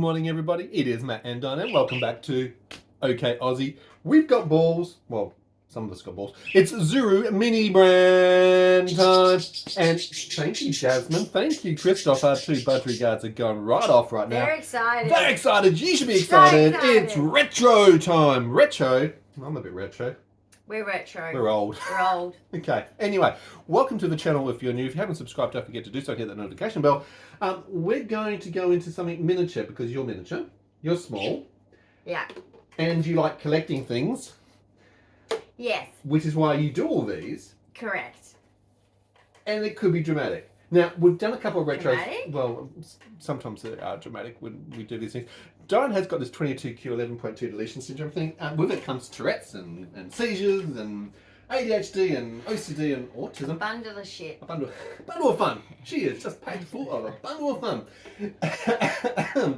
morning, everybody. It is Matt and Dyan. Welcome back to Ok Aussie. We've got balls. Well, some of us got balls. It's Zuru mini brand time. And thank you, Jasmine. Thank you, Christoph. Our two buttery guards are going right off right now. They're excited. They're excited. You should be excited. So excited. It's retro time. Retro. I'm a bit retro. We're retro. We're old. We're old. Okay. Anyway, welcome to the channel. If you're new, if you haven't subscribed, don't forget to do so. Hit that notification bell. We're going to go into something miniature because you're miniature. You're small. Yeah. And you like collecting things. Yes. Which is why you do all these. Correct. And it could be dramatic. Now, we've done a couple of retros. Dramatic? Well, sometimes they are dramatic when we do these things. Dyan has got this 22q11.2 deletion syndrome thing. With it comes Tourette's and seizures and ADHD and OCD and autism. A bundle of shit. A bundle of fun. She is just packed full of a bundle of fun.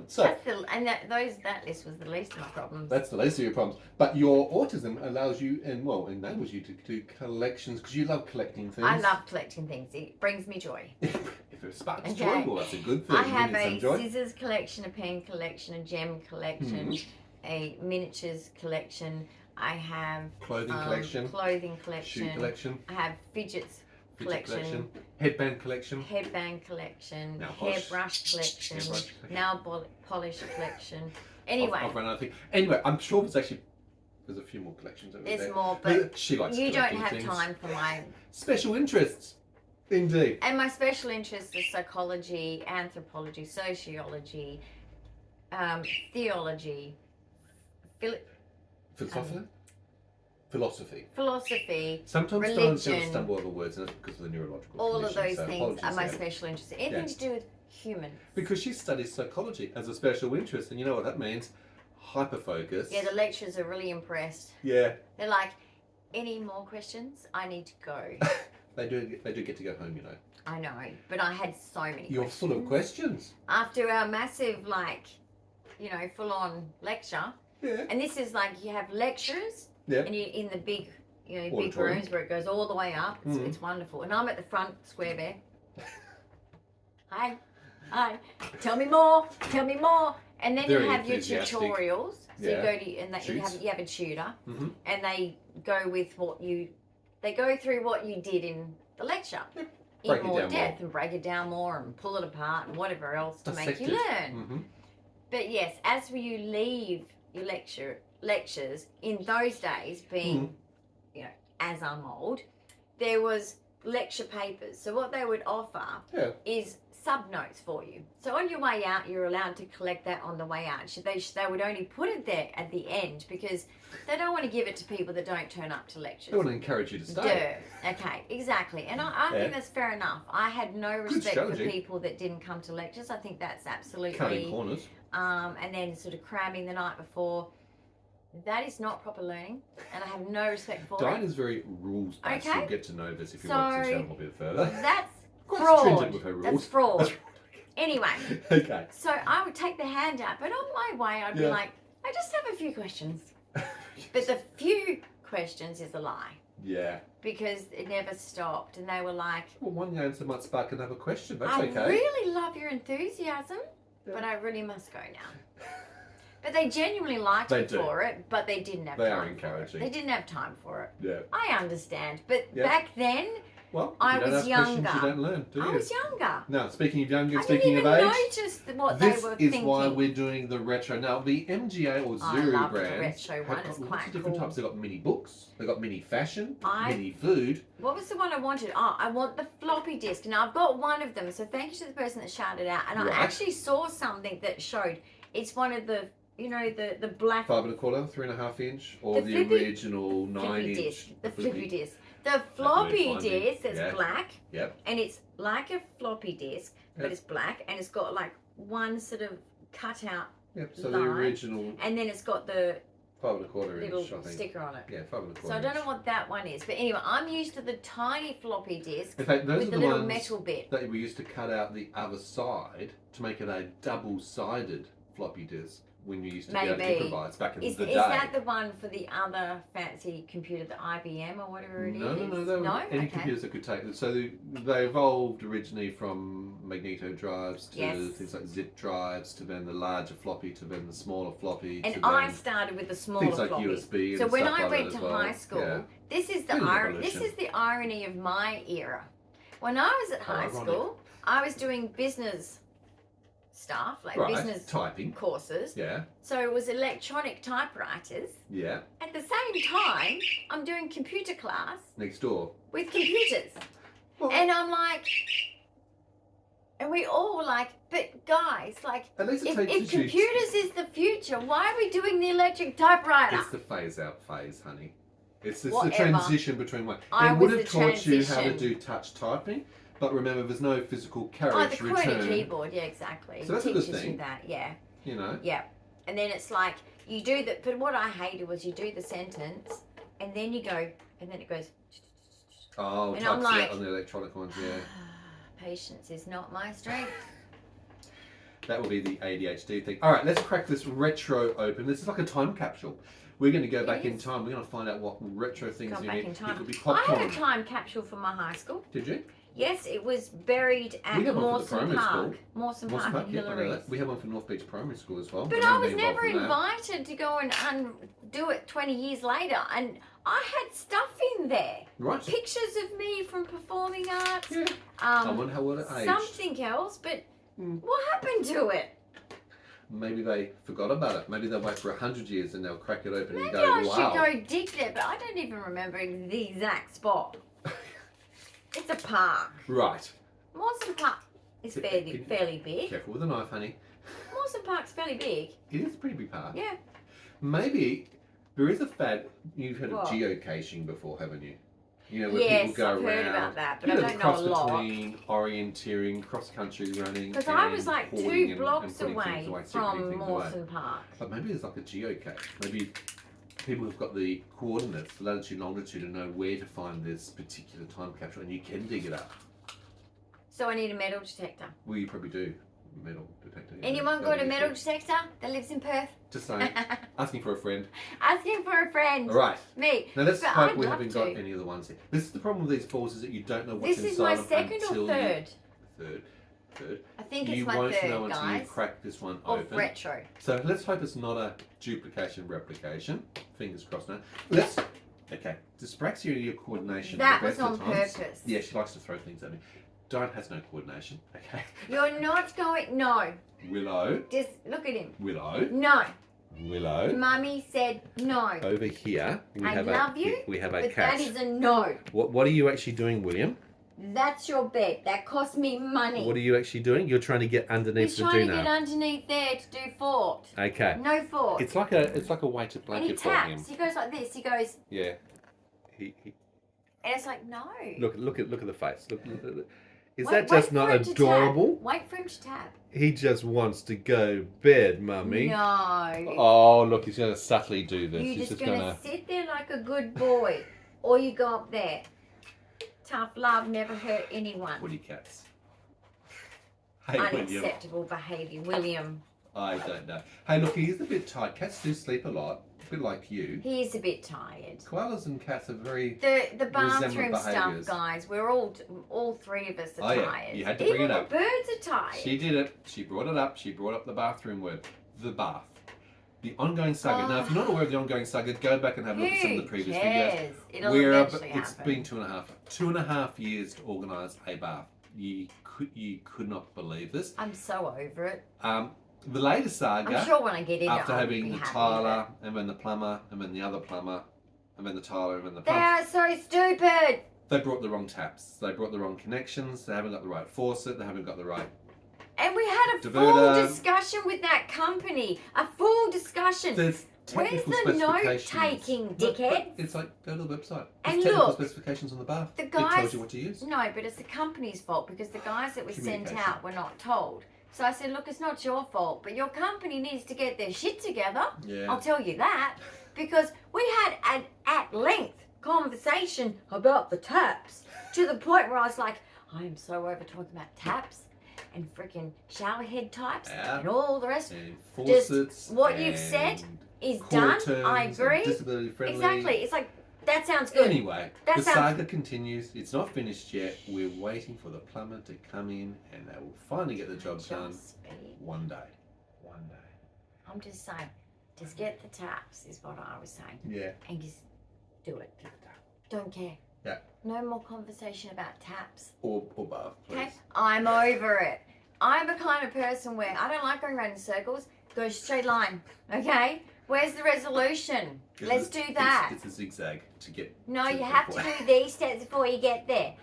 So That's that list was the least of my problems. that's the least of your problems. But your autism allows you enables you to do collections because you love collecting things. I love collecting things. It brings me joy. If it sparks Okay. joy, well, that's a good thing. I have Give you some a joy. scissors collection, a pen collection, a gem collection, a miniatures collection. I have Clothing collection. Clothing collection. Shoe collection. I have fidgets collection. Headband collection. Headband collection, Nail polish. hairbrush collection, Hairbrush collection. nail polish collection. Anyway, I've run out of things. Anyway, I'm sure there's a few more collections over there. there's more, but she likes you don't collecting have things. time for my... Special interests. Indeed. And my special interests are psychology, anthropology, sociology, theology, philosophy, Sometimes religion. Diane's going to stumble over words and it's because of the neurological all of condition, those so things apologies are my there. special interests. Anything Yes. to do with humans. Because she studies psychology as a special interest, and you know what that means? Hyper-focus. Yeah, the lecturers are really impressed. Yeah. They're like, any more questions? I need to go. They do get to go home, you know. I know, but I had so many You're questions. full of questions. After our massive, full-on lecture, Yeah. and this is like, you have lecturers, Yeah. and you're in the big, big Auditorium. rooms where it goes all the way up. It's wonderful. And I'm at the front square there. Hi. Tell me more. And then Very you have your enthusiastic. tutorials. So Yeah. you go to, and you have a tutor, and they go with they go through what you did in the lecture. Break In it more down depth more. and break it down more and pull it apart and whatever else to make you Dissect it. learn. But yes, as you leave your lectures, in those days being, as I'm old, there was lecture papers. So what they would offer is sub-notes for you. So on your way out, you're allowed to collect that on the way out. They would only put it there at the end because they don't want to give it to people that don't turn up to lectures. They want to encourage you to stay. Okay, exactly. And I think that's fair enough. I had no respect for strategy. people that didn't come to lectures. I think that's absolutely... Cutting corners. And then sort of cramming the night before. That is not proper learning, and I have no respect for Diane it. is very rules-based. Okay. You'll get to know this if you So, watch the channel a bit further. That's Quite fraud. stringent with her rules. That's fraud. Anyway, Okay. so I would take the hand out, but on my way I'd be like, I just have a few questions. But the few questions is a lie. Yeah. Because it never stopped, and they were like, Well, one answer might spark another question. That's I okay. really love your enthusiasm, but I really must go now. But they genuinely liked me for it, but they didn't have time. They are for encouraging. it. They didn't have time for it. Yeah. I understand, but back then, Well, I if you don't was ask younger. questions, you don't learn, do you? I was younger. Now, speaking of younger, I speaking didn't of even age, notice what this they were is thinking. why we're doing the retro. Now, the MGA or I Zuru love the brands retro have one. got It's lots quite of different cool. types. They've got mini books, they've got mini fashion, mini food. What was the one I wanted? Oh, I want the floppy disk. Now, I've got one of them, so thank you to the person that shouted out. And I actually saw something that showed it's one of the, the black... 5 1/4, 3.5 inch, or the original 9 inch. Disc, the flippy disk. The floppy disk that's black, and it's like a floppy disk, but it's black, and it's got like one sort of cutout So line, the original and then it's got the 5 1/4 little inch, I think. sticker on it. Yeah, 5 1/4. So I don't know what that one is, but anyway, I'm used to the tiny floppy disk In fact, those with are the the little ones metal bit. that we used to cut out the other side to make it a double-sided floppy disk when you used to be able to Maybe. improvise back in Is the day. that the one for the other fancy computer, the IBM or whatever it is? No, they were any computers that could take it. So they evolved originally from magneto drives to things like zip drives, to then the larger floppy, to then the smaller floppy. And to I then started with the smaller things like floppy. USB. So And when stuff I like went that to as well. high school, Yeah. this is the irony of my era. When I was at high school, I was doing business stuff, like business typing courses. Yeah. So it was electronic typewriters. Yeah. At the same time, I'm doing computer class Next door. with computers. Well, And I'm like, and we all were like, but guys, like, at least it if computers is the future, why are we doing the electric typewriter? It's the phase out phase, honey. It's the Whatever. transition between one. They would have taught you how to do touch typing, but remember, there's no physical carriage the return. QWERTY keyboard, yeah, exactly. So that's a good Teaches thing. you that, yeah. You know. Yeah, and then it's like you do that. But what I hated was you do the sentence, and then you go, and then it goes. Oh, and I'm like, on the electronic ones, yeah. Patience is not my strength. That will be the ADHD thing. All right, let's crack this retro open. This is like a time capsule. We're going to go back in time. We're going to find out what retro things you need. It could be I popcorn. had a time capsule for my high school. Did you? Yes, it was buried at Mawson Park. Mawson Park in Hillary's. We have one for North Beach Primary School as well. But I was never invited to go and undo it 20 years later. And I had stuff in there. Right. Pictures of me from performing arts. Yeah. I wonder how well it aged. Something else, but what happened to it? Maybe they forgot about it. Maybe they'll wait for 100 years and they'll crack it open Maybe and go, I wow. should go dig there, but I don't even remember the exact spot. It's a park. Right. Mawson Park is fairly big. Careful with the knife, honey. Mawson Park's fairly big. It is a pretty big park. Yeah. Maybe there is a fad. You've heard of geocaching before, haven't you? You know, where people go I've around. heard about that, but I the don't know cross a lot. between orienteering, cross-country running. Because I was like 2 blocks putting away things away, from things away. Mawson Park. But maybe there's like a geocache. Maybe people have got the coordinates, the latitude, longitude, and know where to find this particular time capsule, and you can dig it up. So I need a metal detector. Well, you probably do. Metal detector. Yeah. Anyone got a metal detector that lives in Perth? Just saying. Asking for a friend. Asking for a friend. All right. Me. Now let's But hope I'd we love haven't to. got any of the ones here. This is the problem with these balls, is that you don't know what's This is inside my them second until or third? Third. I think You it's my won't third, know until you guys. crack this one Of open. retro. So let's hope it's not a duplication replication. Fingers crossed now. Let's. Okay. Dyspraxia, your coordination. That the was best on of times. purpose. Yeah, she likes to throw things at me. Dyan has no coordination. Okay. You're not going. No. Willow. Just look at him. Willow. No. Willow. Mummy said no. Over here, we I have love you, we have a But cat. that is a no. What are you actually doing, William? That's your bed. That cost me money. What are you actually doing? You're trying to get underneath He's the trying to doona. get underneath there to do fort. Okay. No fort. It's like a weighted And he blanket for him. taps. He goes like this. He goes, Yeah. He and it's like no. look at the face. Look. Is Wait- that wait just for not him to adorable? tap. Wait for him to tap. He just wants to go bed, mummy. No. Oh, look, he's going to subtly do this. You're He's just going gonna sit there like a good boy, or you go up there. Tough love never hurt anyone. Woody cats. Hey, William. Unacceptable behaviour, William. I don't know. Hey, look, he is a bit tired. Cats do sleep a lot, a bit like you. He is a bit tired. Koalas and cats are very. The bathroom stuff, behaviours. guys. We're all three of us are Oh, tired. yeah. You had to Even bring it the up. birds are tired. She did it. She brought it up. She brought up the bathroom word. The bath. The ongoing saga. Now, if you're not aware of the ongoing saga, go back and have a look at some of the previous videos. It'll Where eventually it's happen. been 2.5 years to organise a bath. You could not believe this. I'm so over it. The latest saga. I'm sure when I get into it, After I'll having be the happy with tiler, it. and then the plumber, and then the other plumber, and then the tiler, and then the They plumber. are so stupid. They brought the wrong taps. They brought the wrong connections. They haven't got the right faucet. They haven't got the right. And we had a full Diverter. discussion with that company. A full discussion. There's Where's technical the note specifications. taking, But dickhead? it's like, go to the website. And There's technical look, specifications on the bath. The It guys, tells you what to use. No, but it's the company's fault because the guys that were sent Communication. out were not told. So I said, look, it's not your fault, but your company needs to get their shit together. Yeah. I'll tell you that. Because we had an at-length conversation about the taps to the point where I was like, I am so over talking about taps. and freaking shower head types Yeah. and all the rest. And faucets. What you've said is done. I agree. Disability friendly. Exactly. It's like, that sounds good. Anyway, the saga continues. It's not finished yet. We're waiting for the plumber to come in, and they will finally get the job done one day. One day. I'm just saying, just get the taps is what I was saying. Yeah. And just do it. Don't care. Yeah. No more conversation about taps. Or bath, please. Okay? I'm over it. I'm the kind of person where I don't like going around in circles. Go straight line. Okay? Where's the resolution? Let's do that. It's a zigzag to get. No, you have to do these steps before you get there.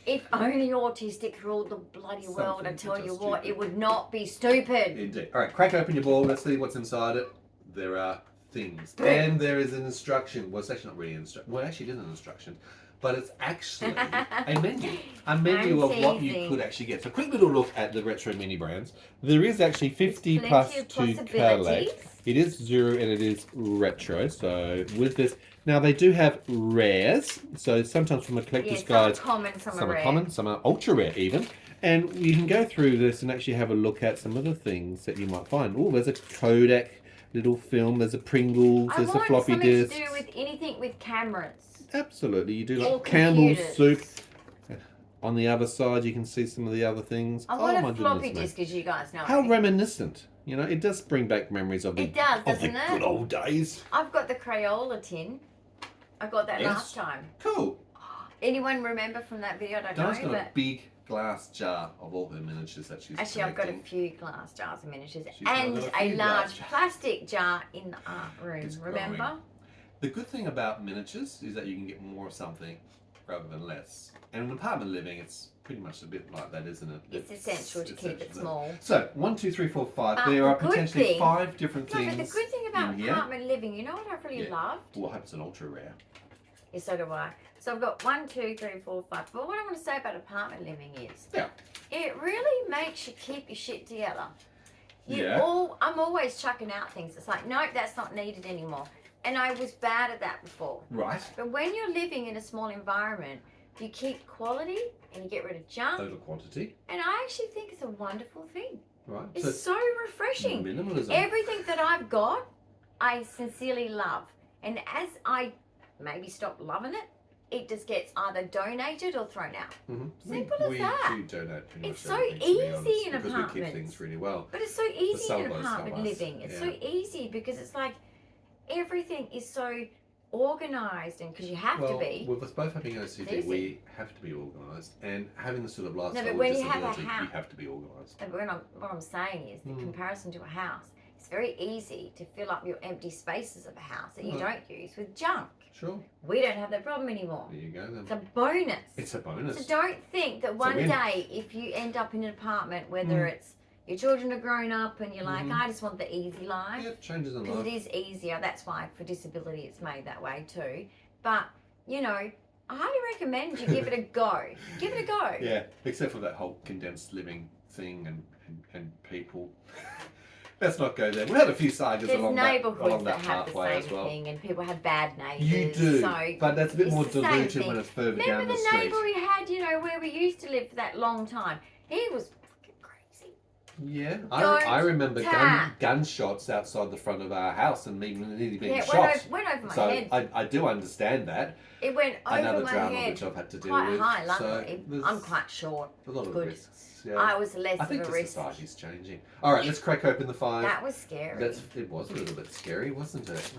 If only Autistic ruled the bloody world, I tell you what, it would not be stupid. Indeed. All right, crack open your ball. Let's see what's inside it. There are things. And there is an instruction. Well, it's actually not really an instruction. Well, actually, it is an instruction. But it's actually a menu. A menu of what you could actually get. So a quick little look at the retro mini brands. There is actually 50 plus to collect. It is Zuru and it is retro. So with this, now they do have rares. So sometimes from a collector's guide, some are common, some are ultra rare even. And you can go through this and actually have a look at some of the things that you might find. Oh, there's a Kodak little film. There's a Pringles. There's a floppy disk. To do with anything with cameras. Absolutely, you do like Campbell's soup. On the other side, you can see some of the other things. I want a floppy disk, as you guys know. How reminiscent. You know, it does bring back memories of the, good old days. I've got the Crayola tin. I got that last time. Cool. Anyone remember from that video? I don't know. Diane's got a big glass jar of all her miniatures that she's actually, I've got a few glass jars of miniatures She's and a large jars. plastic jar in the art room. Remember? The good thing about miniatures is that you can get more of something rather than less. And in apartment living, it's pretty much a bit like that, isn't it? It's essential to keep it small. So, 1, 2, 3, 4, 5. There are potentially 5 different things. But the good thing about apartment living, you know what I really loved? Well, I hope it's an ultra rare. Yeah, so do I. So I've got 1, 2, 3, 4, 5. But what I want to say about apartment living is, it really makes you keep your shit together. I'm always chucking out things. It's like, nope, that's not needed anymore. And I was bad at that before. Right. But when you're living in a small environment, you keep quality and you get rid of junk. Total quantity. And I actually think it's a wonderful thing. Right. It's so refreshing. Minimalism. Everything that I've got, I sincerely love. And as I maybe stop loving it, it just gets either donated or thrown out. Simple as that. We do donate pretty much it's so everything, easy in because apartments. we keep things really well. But it's so easy in apartment living. It's so easy because it's like everything is so organised, and because you have to be. With us both having OCD, we have to be organised, and having the sort of lifestyle but when with you have a disability, house, you have to be organised. What I'm saying is, the comparison to a house, it's very easy to fill up your empty spaces of a house that you don't use with junk. Sure. We don't have that problem anymore. There you go then. It's a bonus. It's a bonus. So don't think that one day, if you end up in an apartment, whether it's your children are grown up and you're like, I just want the easy life. Yeah, changes in life. Because it is easier. That's why for disability it's made that way too. But, you know, I highly recommend you give it a go. Give it a go. Yeah, except for that whole condensed living thing and people. Let's not go there. We had a few sagas along that pathway as well. Thing, and people have bad neighbours. You do, so but that's a bit more diluted when it's further down the street. Remember the neighbour we had, you know, where we used to live for that long time? He was fucking crazy. Yeah, I remember gunshots outside the front of our house and me nearly being shot. Went over my so head. I do understand that. It went over Another my drama head. which I've had to deal quite with. high, luckily. So I'm quite short. A lot of risks. Yeah. I was less I think of a the risk. society's changing. All right, let's crack open the 5. That was scary. It was a little bit scary, wasn't it?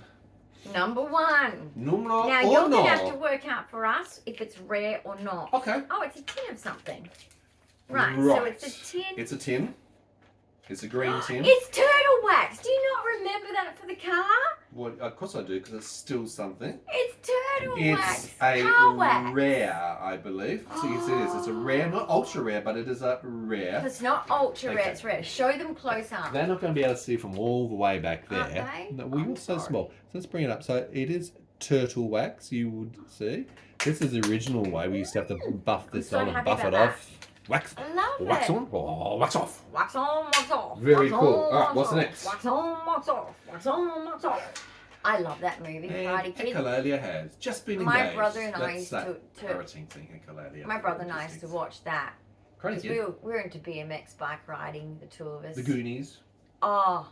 Number 1. Numero now you're going to have to work out for us if it's rare or not. Okay. Oh, it's a tin of something. Right. So it's a tin. It's a tin. It's a green tin. It's turtle wax. Do you not remember that for the car? Well, of course I do, because it's still something. It's turtle wax. It's a car wax. rare, I believe. So yes, it is. It's a rare, not ultra rare, but it is a rare. It's not ultra rare. It's rare. Show them close up. They're not going to be able to see from all the way back there. Aren't they? No, we were so small. So let's bring it up. So it is turtle wax. You would see. This is the original way. We used to have to buff this on and buff it off. Wax. I love wax it. on, wax off. Wax on, wax off. Very wax cool. On, all right, what's next? Wax on, wax off. Wax on, wax off. I love that movie, Karate Kid. Echolalia has just been engaged. My brother and I used to thing, echolalia. my brother and I used to watch that Karate Because Kid. we're into BMX bike riding, the two of us. The Goonies. Oh,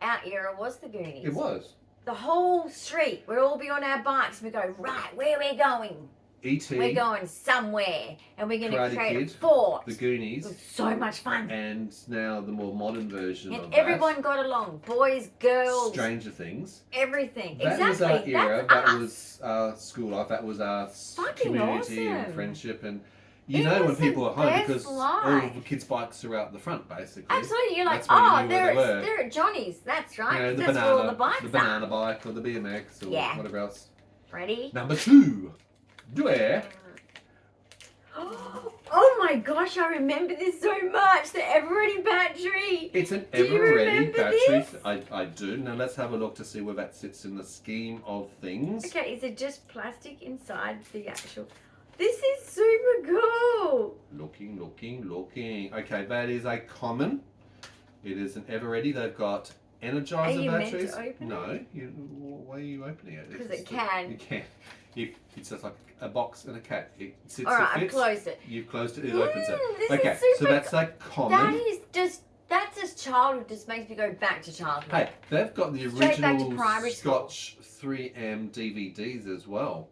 our era was the Goonies. It was. The whole street, we'd all be on our bikes and we go, right, where are we going? E.T. We're going somewhere and we're going to Karate create Kid, a fort. The It Goonies. was so much fun. And now the more modern version And of everyone that. got along. Boys, girls, Stranger Things. everything. That exactly. was our era. That's That us. was our school life. That was our Fucking community and awesome. friendship. And you It know when was the people are home best because all life. of the kids' bikes are out the front, basically. Absolutely. You're like, That's where you oh, knew where they were. they're at Johnny's. That's right. You know, the That's where all the banana, bikes the banana are. bike or the BMX or Yeah. whatever else. Ready? Number 2. Dwyer. Oh my gosh, I remember this so much. The ever-ready battery. It's an Do you ever-ready remember battery. this? I do. Now let's have a look to see where that sits in the scheme of things. Okay, is it just plastic inside the actual... This is super cool. Looking. Okay, that is a common. It is an ever-ready. They've got Energizer Are you meant batteries. to open No, why are you opening it? Because It's it just- can. You can. It's just like a box and a cat. It sits. All right, it I've fits. closed it. You've closed it. It opens it. This Okay, is super so that's a common. That is just... That's just childhood. Just makes me go back to childhood. Hey, they've got the Straight back to original primary school. Scotch 3M DVDs as well.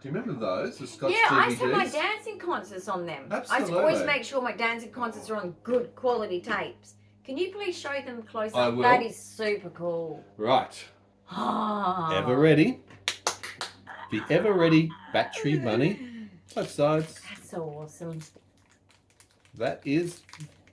Do you remember those? The Scotch Yeah, DVDs? I used to have my dancing concerts on them. I used to always Absolutely. make sure my dancing concerts are on good quality tapes. Can you please show them close up? I will. That is super cool. Right. Ah. Ever ready. The ever ready battery bunny. Both sides. That's so awesome. That is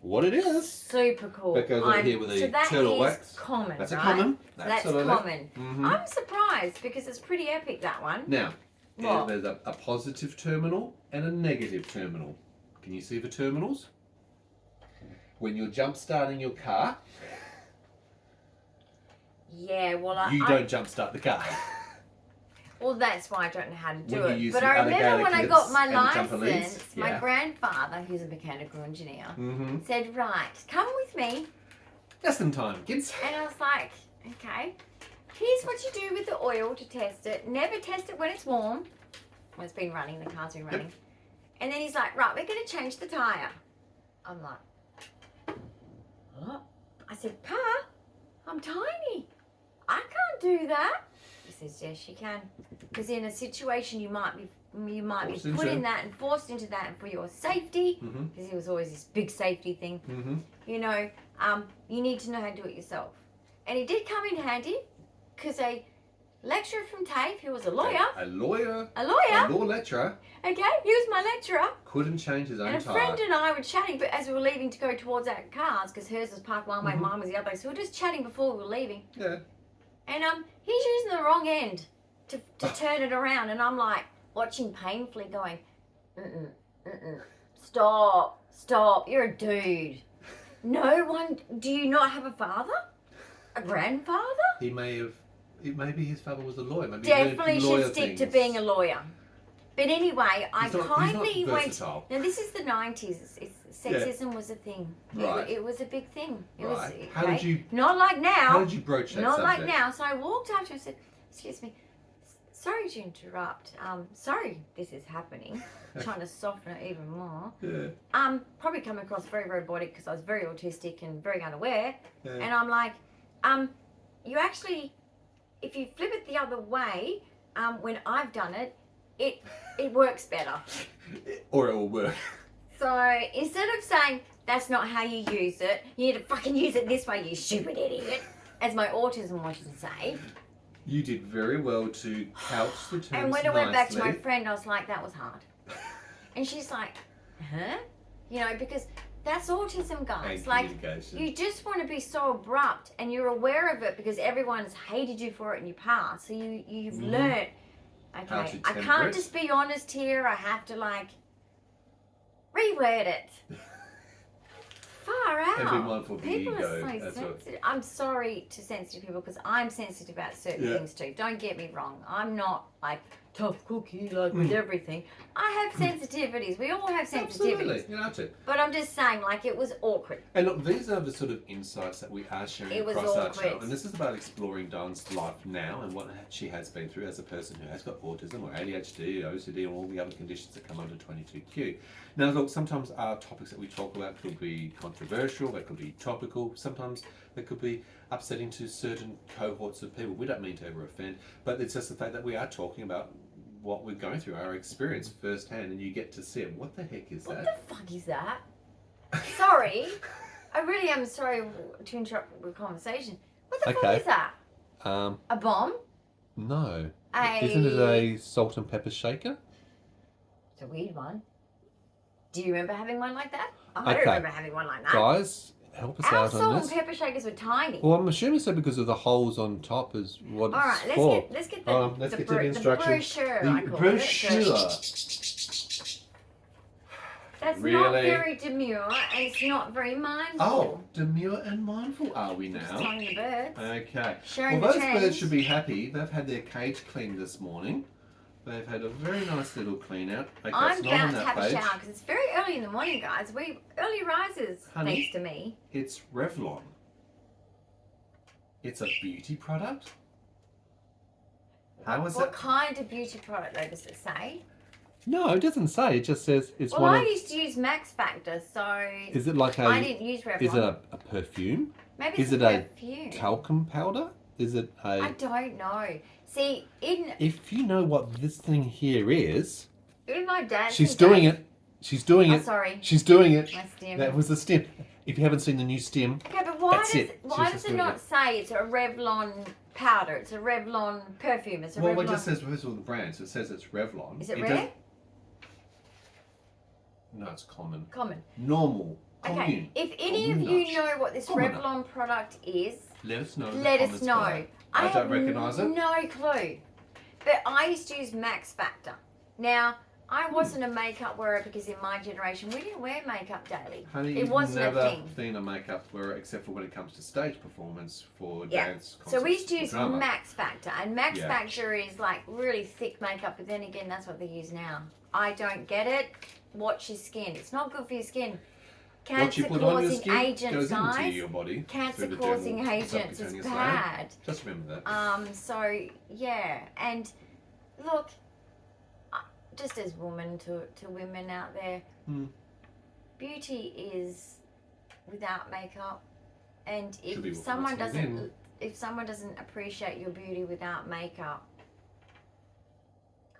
what it is. Super cool. That goes over here with the so that turtle is wax. common, That's right? a common. So that's Absolutely. common. Mhm. I'm surprised because it's pretty epic, that one. Now, What? there's a positive terminal and a negative terminal. Can you see the terminals? When you're jump starting your car, Yeah, well, you don't jump start the car. Well, that's why I don't know how to do When you it. use But the I remember alligator when I clips got my and the jumper leads, license, my yeah. grandfather, who's a mechanical engineer, Mm-hmm. said, right, come with me. Lesson time, kids. And I was like, okay, here's what you do with the oil to test it. Never test it when it's warm. When it's been running, the car's been running. And then he's like, right, we're going to change the tyre. I'm like, what? I said, Pa, I'm tiny. I can't do that. He says, yes, you can. Because in a situation you might be Forced put into. in that and forced into that, and for your safety, Mm-hmm. because he was always this big safety thing. Mm-hmm. You know, you need to know how to do it yourself. And it did come in handy because a lecturer from TAFE, who was a lawyer, A lawyer, a a lawyer, law lecturer, okay, he was my lecturer, couldn't change his own and a tyre. friend and I were chatting, but as we were leaving to go towards our cars, because hers was parked one way, Mhm. mine was the other, so we were just chatting before we were leaving, Yeah. and he's using the wrong end to turn it around, and I'm like, watching painfully going, stop, you're a dude. No one, do you not have a father? A grandfather? Maybe his father was a lawyer. Maybe Definitely he learned should stick to things. being a lawyer. But anyway, He's not went. versatile. Now this is the 90s. Sexism was a thing. Right. It was a big thing. It Right. was. How did you- Not like now. How did you broach that Not subject? like now. So I walked up to him and said, "Excuse me, sorry to interrupt. Sorry this is happening." Trying to soften it even more. Yeah. Probably come across very robotic because I was very autistic and very unaware. Yeah. And I'm like, you actually, if you flip it the other way, when I've done it, it works better. Or it will work. So instead of saying that's not how you use it, you need to fucking use it this way, you stupid idiot, as my autism wanted to say. You did very well to couch the terms And when I went back to my nicely. friend, I was like, that was hard. And she's like, huh? You know, because that's autism, guys. And Like, communication. you just want to be so abrupt, and you're aware of it because everyone's hated you for it in your past. So you've Mhm. learned. How Okay, to I temper can't it. just be honest here. I have to reword it. Far out. And be mindful of the People ego are so as well. sensitive. I'm sorry to sensitive people because I'm sensitive about certain Yeah. things too. Don't get me wrong. I'm not like tough cookie, like with everything. I have sensitivities. We all have sensitivities. Absolutely, you know too. But I'm just saying, like, it was awkward. And look, these are the sort of insights that we are sharing It was across our awkward. channel. And this is about exploring Dyan's life now and what she has been through as a person who has got autism or ADHD, OCD, and all the other conditions that come under 22Q. Now, look, sometimes our topics that we talk about could be controversial, they could be topical, sometimes they could be upsetting to certain cohorts of people. We don't mean to ever offend, but it's just the fact that we are talking about what we're going through, our experience firsthand, and you get to see it. What the heck is that? What the fuck is that? Sorry. I really am sorry to interrupt the conversation. What the fuck is that? A bomb? No. Isn't it a salt and pepper shaker? It's a weird one. Do you remember having one like that? I don't remember having one like that. Guys, help us Our out on salt this. and pepper shakers were tiny. Well, I'm assuming so because of the holes on top is what All it's right, for. let's get the, let's the, get to the instructions. brochure. I The call brochure. it. That's Really? not very demure and it's not very mindful. Oh, demure and mindful are we Just now? telling the birds. Okay. Sharing Well, the those trends. birds should be happy. They've had their cage cleaned this morning. They've had a very nice little clean out. Okay, I'm it's not on about to that have page. a shower because it's very early in the morning, guys. We early risers, Honey, thanks to me. It's Revlon. It's a beauty product? How is What it? kind of beauty product though does it say? No, it doesn't say. It just says it's Well, one I of... used to use Max Factor, so Is it like a... I didn't use Revlon. Is it a perfume? Maybe Is it's it a perfume. talcum powder? Is it a... I don't know. See, in If you know what this thing here is... my dad. She's doing it. She's doing Oh, it. sorry. She's doing it. My stem. That was the stem. If you haven't seen the new stem, Okay, but why that's does it. why She's does just it doing not say it's a Revlon powder? It's a Revlon perfume. It's a Well, Revlon. it just says with all the brands. It says it's Revlon. Is it does- rare? No, it's common. Common. Normal. Okay. Commune. If any of Commune you nuts. know what this Commoner. Revlon product is, Let us know. in the let us comments know. below. I don't have recognise it. No clue. But I used to use Max Factor. Now, I wasn't a makeup wearer because in my generation we didn't wear makeup daily. Honey, It you've wasn't a never thing. been a makeup wearer except for when it comes to stage performance for Yeah. dance concerts. So we used to or use drama. Max Factor, and Max Yeah. Factor is like really thick makeup, but then again, that's what they use now. I don't get it. Watch your skin. It's not good for your skin. What you put on your Cancer-causing skin agents, goes into guys. your body. through the Cancer-causing general agents. It's subcutaneous bad. layer. Just remember that. So yeah, and look, just as women to women out there, beauty is without makeup, and Should be if what's someone within. doesn't appreciate your beauty without makeup,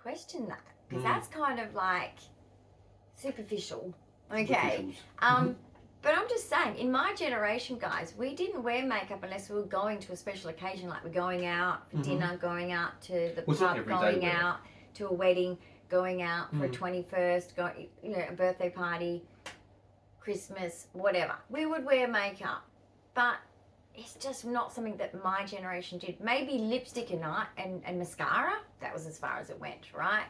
question that, because that's kind of like superficial. Okay. Superficials. But I'm just saying, in my generation, guys, we didn't wear makeup unless we were going to a special occasion, like we're going out for dinner, going out to the Was it pub, everyday going wear? out to a wedding, going out for a 21st, a birthday party, Christmas, whatever. We would wear makeup, but it's just not something that my generation did. Maybe lipstick and mascara. That was as far as it went, right?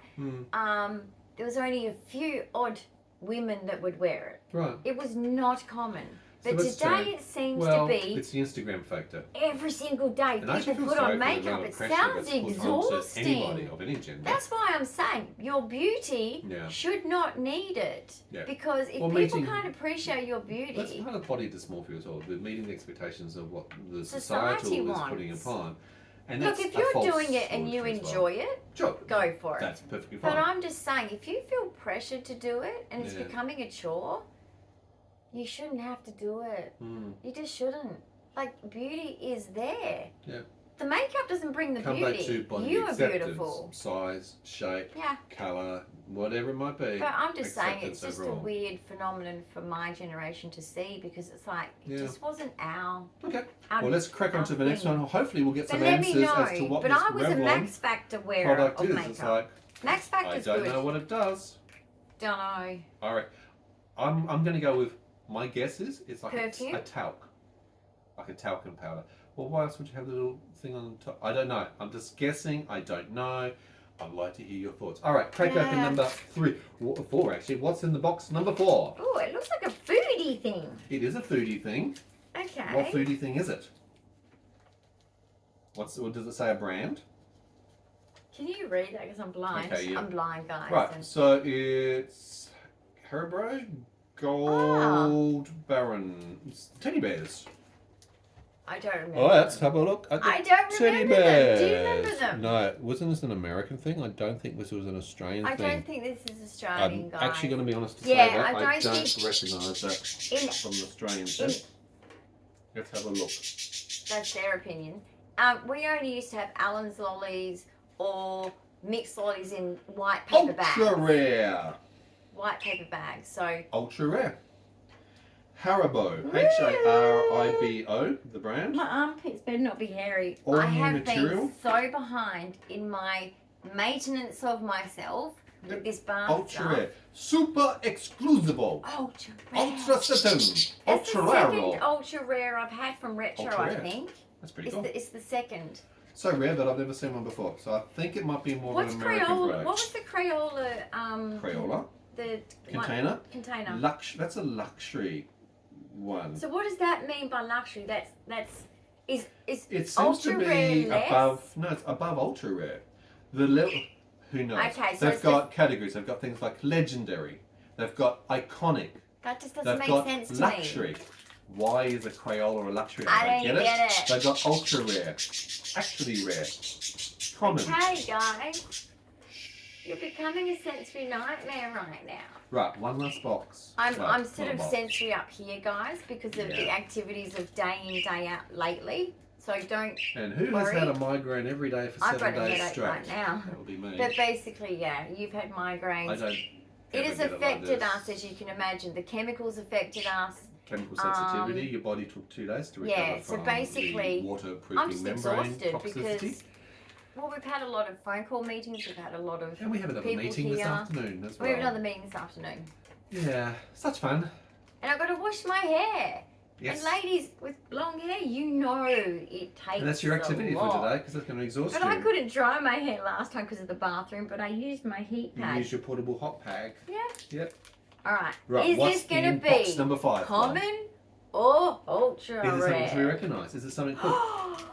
There was only a few odd women that would wear it. Right. It was not common. But So it's today true. it seems Well, to be it's the Instagram factor. every single day And I actually people feel put sorry on for the makeup. amount of It pressure sounds that's put onto exhausting. anybody of any gender. That's why I'm saying your beauty Yeah. should not need it. Yeah. Because if Or people meeting- can't appreciate your That's beauty, part of body dysmorphia as well. The meeting the expectations of what the Society societal is putting wants. upon. And look, that's if a you're false doing it and you story as well. enjoy it, Sure. go for it. That's perfectly But fine. I'm just saying, if you feel pressured to do it and it's Yeah. becoming a chore, you shouldn't have to do it. You just shouldn't. Like, beauty is there. Yeah. The makeup doesn't bring the Come beauty. back to body You are acceptance, beautiful. size, shape, Yeah. colour, whatever it might be. But I'm just saying it's Acceptance just overall. a weird phenomenon for my generation to see because it's like, it Yeah. just wasn't our Okay. our- Well, let's crack on our to the next thing. one. Hopefully, we'll get But some let me answers know. as to what But this I was a Revlon Max Factor wearer product of is. makeup. It's like, Max I Factor's don't good. know what it does. Don't know. All right. I'm going to go with, my guess is it's like Perfume? a talc. Like a talcum powder. Well, why else would you have the little thing on top? I don't know. I'm just guessing. I don't know. I'd like to hear your thoughts. All right, crack open Yeah. number 4 actually. What's in the box number 4? Oh, it looks like a foodie thing. It is a foodie thing. Okay. What foodie thing is it? Or does it say a brand? Can you read that? Because I'm blind. Okay, yeah. I'm blind, guys. Right, and- so it's Haribo Gold Baron. It's teddy bears. I don't remember. Oh, let's have a look at the I don't teddy remember bears. them. Do you remember them? No, wasn't this an American thing? I don't think this was an Australian I thing. don't think this is Australian, I'm guys. actually going to be honest to Yeah, say that I don't think- recognise that In- from the Australian in- set. Let's have a look. That's their opinion. We only used to have Allen's lollies or mixed lollies in white paper bags. Ultra rare. White paper bags. So Ultra rare. Haribo. Haribo, the brand. my armpits better not be hairy. All I new have material. been so behind in my maintenance of myself with this bath Ultra stuff. rare. Super exclusivo. Ultra rare. Ultra certain. It's Ultra the second rare. ultra rare I've had from Retro, Ultra I rare. think. That's pretty It's cool. it's the second. So rare that I've never seen one before. So I think it might be more What's of an American Crayola? brand. What was the Crayola? Crayola? The Container? One, container. That's a luxury one. So what does that mean by luxury? Is It seems ultra to be rare less? above. No, it's above ultra rare. The level. Who knows? Okay, so they've it's got categories. They've got things like legendary. They've got iconic. that just doesn't They've make got sense to luxury. me. Why is a Crayola a luxury? I don't get it. They've got ultra rare, actually rare, common. Okay, guys, you're becoming a sensory nightmare right now. Right, one last box. I'm Right, sort one of box. sensory up here, guys, because of the Yeah. activities of day in, day out lately. So don't. And who has worry. had a migraine every day for I've 7 got a days headache straight? right now. That would be me. But basically, yeah, you've had migraines. I don't. It ever has get like affected this. us, as you can imagine. The chemicals affected us. Chemical sensitivity. Your body took 2 days to recover Yeah, so from basically, the waterproofing I'm just membrane exhausted toxicity. because, well, we've had a lot of phone call meetings. We've had a lot of. And we have another people meeting this here. afternoon as We well. have another meeting this afternoon, Yeah, such fun. and I've got to wash my hair. Yes. And ladies with long hair, you know it takes. And that's your activity a for lot. today because it's going to exhaust But you. I couldn't dry my hair last time because of the bathroom, but I used my heat You pad. use your portable hot pack. Yeah. Yep. All right. Right. Is what's this going to in box be number 5? common or ultra Is it something to be rare? recognised? Is it something cool?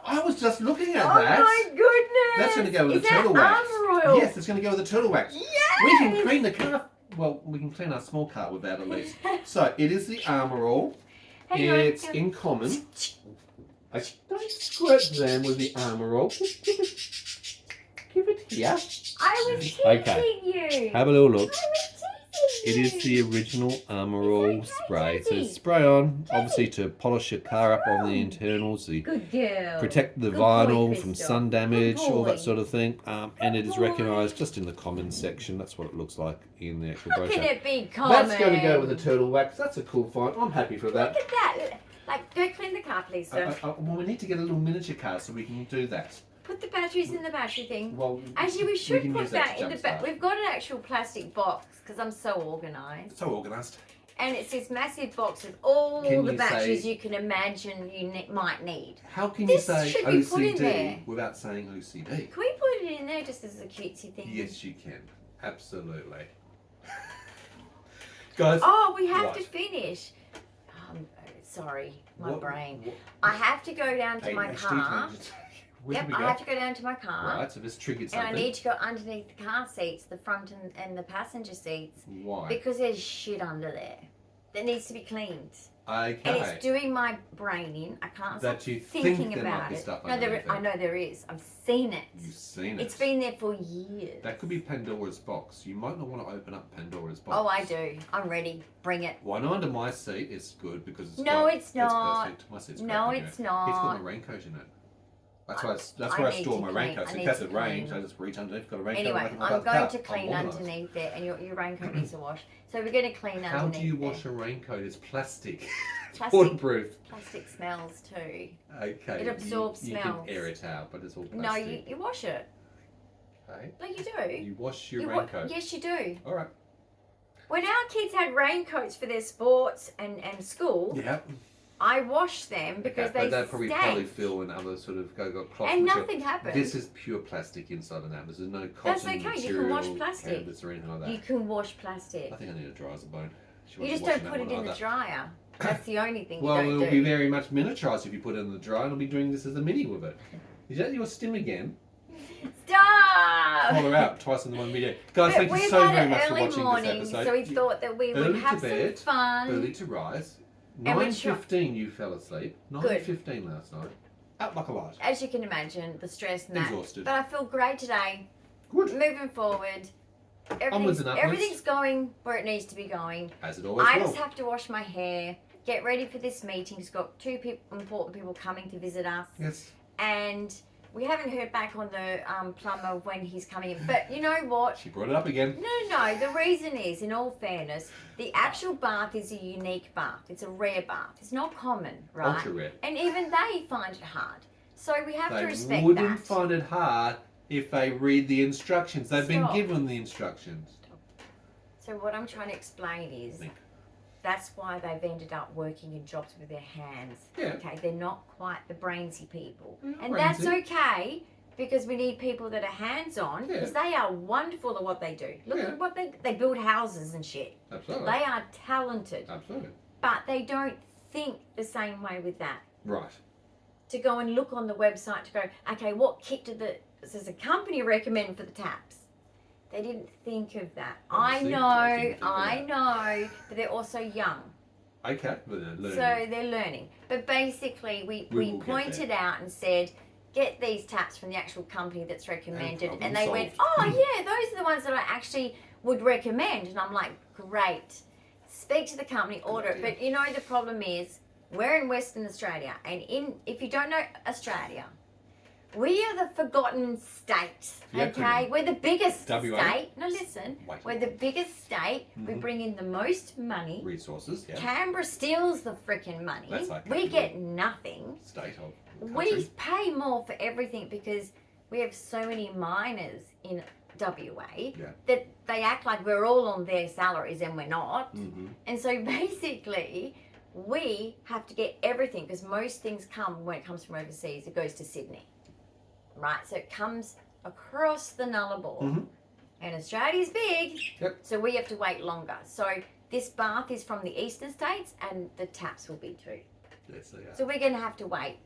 I was just looking at Oh that. my goodness! That's going to go with Is the turtle that wax. arm oil? Yes, it's going to go with the turtle wax. Yes! We can clean the car. Well, we can clean our small car with that at least. So it is the Armour All. Hang on, It's hang on. in common. I don't squirt them with the Armour All. Give it here. I was teaching Okay. you. Have a little look. I was It teaching is the you. original Armour It's All okay, spray. So Jazzy. spray on, obviously to polish your car up on the Oh. internals, the Good girl. protect the Good vinyl boy, from Crystal. sun damage, Good all boy. that sort of thing. And it is boy. recognised just in the common section. That's what it looks like in the actual How can brochure. it be common? That's going to go with the turtle wax. That's a cool find. I'm happy for that. Look at that. Like, go clean the car, please, sir. Well, we need to get a little miniature car so we can do that. Put the batteries in the battery thing. Well, Actually, we should can put use that to in the back. jumpstart. We've got an actual plastic box because I'm so organised. So organised. And it's this massive box with all Can the you batteries say- you can imagine you might need. How can This you say should be put in there. OCD without saying OCD? Can we put it in there just as a cutesy thing? Yes, you can. Absolutely. Guys. Oh, we have Right. to finish. Sorry, my what- brain. what- I have to go down to my ADHD car. tangent. Where Yep, did we I go? have to go down to my car. Right, so this triggered And I something. need to go underneath the car seats, the front and the passenger seats, Why? because there's shit under there that needs to be cleaned. Okay. And it's doing my brain in. I can't That stop you think thinking there might about be it. stuff No, underneath it. I know there is. I've seen it. You've seen it. It's been there for years. That could be Pandora's box. You might not want to open up Pandora's box. Oh, I do. I'm ready. Bring it. One under my seat is good because it's No, got, it's not. perfect. My seat's No, great, it's It's got my not. raincoat in it. That's why. That's I where I need store to my clean- raincoat. So I in need case to it rains, clean. I just reach underneath. Got a raincoat. Anyway, I can I'm about the going car. to clean I'm organised. underneath it, and your raincoat needs to wash. So we're going to clean How underneath do you there. wash a raincoat? It's plastic. It's Plastic. waterproof. Plastic smells too. Okay. It absorbs you smells. can air it out, but it's all plastic. No, you wash it. Okay. Like you do. You wash your You wa- raincoat. Yes, you do. All right. When our kids had raincoats for their sports and school, Yeah. I washed them because Okay, but they they probably stank. polyfill and other sort of go cloth And material. nothing happened. This is pure plastic inside and out. This is no cotton That's okay, you can material, wash plastic. canvas or anything like that. You can wash plastic. I think I need a dry as a bone. She You wasn't just washing don't that put it one in the either. dryer. That's the only thing Well, you it'll don't be do. very much miniaturised if you put it in the dryer, and I'll be doing this as a mini with it. Is that your stim again? Stop! Call her out twice in the one video. Guys, But thank you we've so had very an much for early watching morning, this episode. so we thought that we would Early have to bed, some fun. early to rise. And we 9:15 you fell asleep. 9:15 last night. Out like a light. As you can imagine, the stress and that. Exhausted. But I feel great today. Good. Moving forward. Onwards and upwards. Everything's going where it needs to be going. As it always I will. just have to wash my hair, get ready for this meeting. It's got two important people coming to visit us. Yes. And we haven't heard back on the plumber when he's coming in. But you know what? She brought it up again. No. The reason is, in all fairness, the actual bath is a unique bath. It's a rare bath. It's not common, right? Ultra rare. And even they find it hard. So we have to respect They wouldn't that. find it hard if they read the instructions. They've been Stop. given the instructions. So what I'm trying to explain is that's why they've ended up working in jobs with their hands. Yeah. Okay, they're not quite the brainsy people. They're not And that's brainsy. okay because we need people that are hands-on because they are wonderful at what they do. Look at what they build houses and shit. Absolutely. They are talented. Absolutely. But they don't think the same way with that. Right. To go and look on the website to go, okay, what kit does the company recommend for the taps? They didn't think of that. Obviously, I know, but they're also young. Okay. Well, they're learning. So they're learning. But basically, we will get pointed out and said, get these taps from the actual company that's recommended. problem And they went, solved. oh, yeah, those are the ones that I actually would recommend. And I'm like, great. Speak to the company, order it. But you know, the problem is, we're in Western Australia. And if you don't know Australia, we are the forgotten state, okay? We're the biggest WA? state. No, listen. Wait. We're the biggest state. We bring in the most money. Resources, yeah. Canberra steals the freaking money. That's like We a get nothing. State of the We country. pay more for everything because we have so many miners in WA that they act like we're all on their salaries and we're not. And so basically, we have to get everything because most things come, when it comes from overseas, it goes to Sydney. Right? So it comes across the Nullarbor. And Australia's big, so we have to wait longer. So this bath is from the eastern states and the taps will be too. Yes, they are. So we're going to have to wait.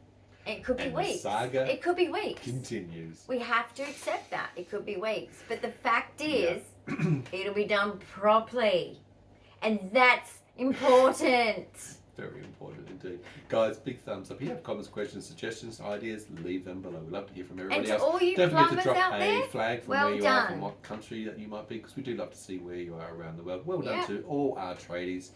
It could be And the weeks. saga It could be weeks. continues. We have to accept that. It could be weeks. But the fact is, it'll be done properly. And that's important. Very important indeed. Guys, big thumbs up. If you have comments, questions, suggestions, ideas, leave them below. We'd love to hear from everybody And to else. all you Don't forget to plumbers drop out a there, flag from well where you are, done. from what country that you might be, because we do love to see where you are around the world. Well done Yeah. to all our tradies.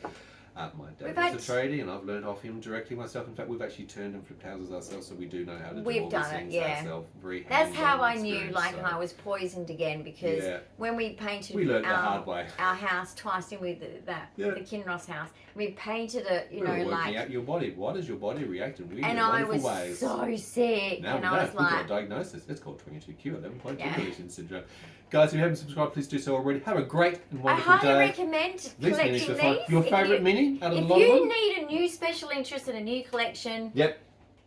My dad We've was a tradie, and I've learned off him directly myself. In fact, we've actually turned and flipped houses ourselves, so we do know how to do We've all done these it, things yeah. ourselves. Very That's how I hands-on knew, experience, like, so I was poisoned again because when we painted we learned the hard way. our house twice in with the Kinross house, we painted it, you We know, were working like, out your body. Why does your body react in weird and and I wonderful was ways? so sick, Now and we I know. was We've got a like, diagnosis. It's called 22q, 11.2 Yeah. Deletion Syndrome. Guys, if you haven't subscribed, please do so already. Have a great and I wonderful highly day. recommend These collecting minis are these. fun. Your If favourite you- mini out of the If lot of you them? need a new special interest in a new collection, Yep.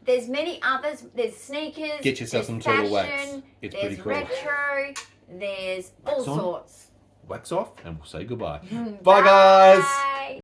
there's many others. There's sneakers. Get yourself there's some turtle wax. fashion, It's there's pretty cool. retro. There's all Wax on. sorts. Wax off, and we'll say goodbye. Bye, Bye, guys.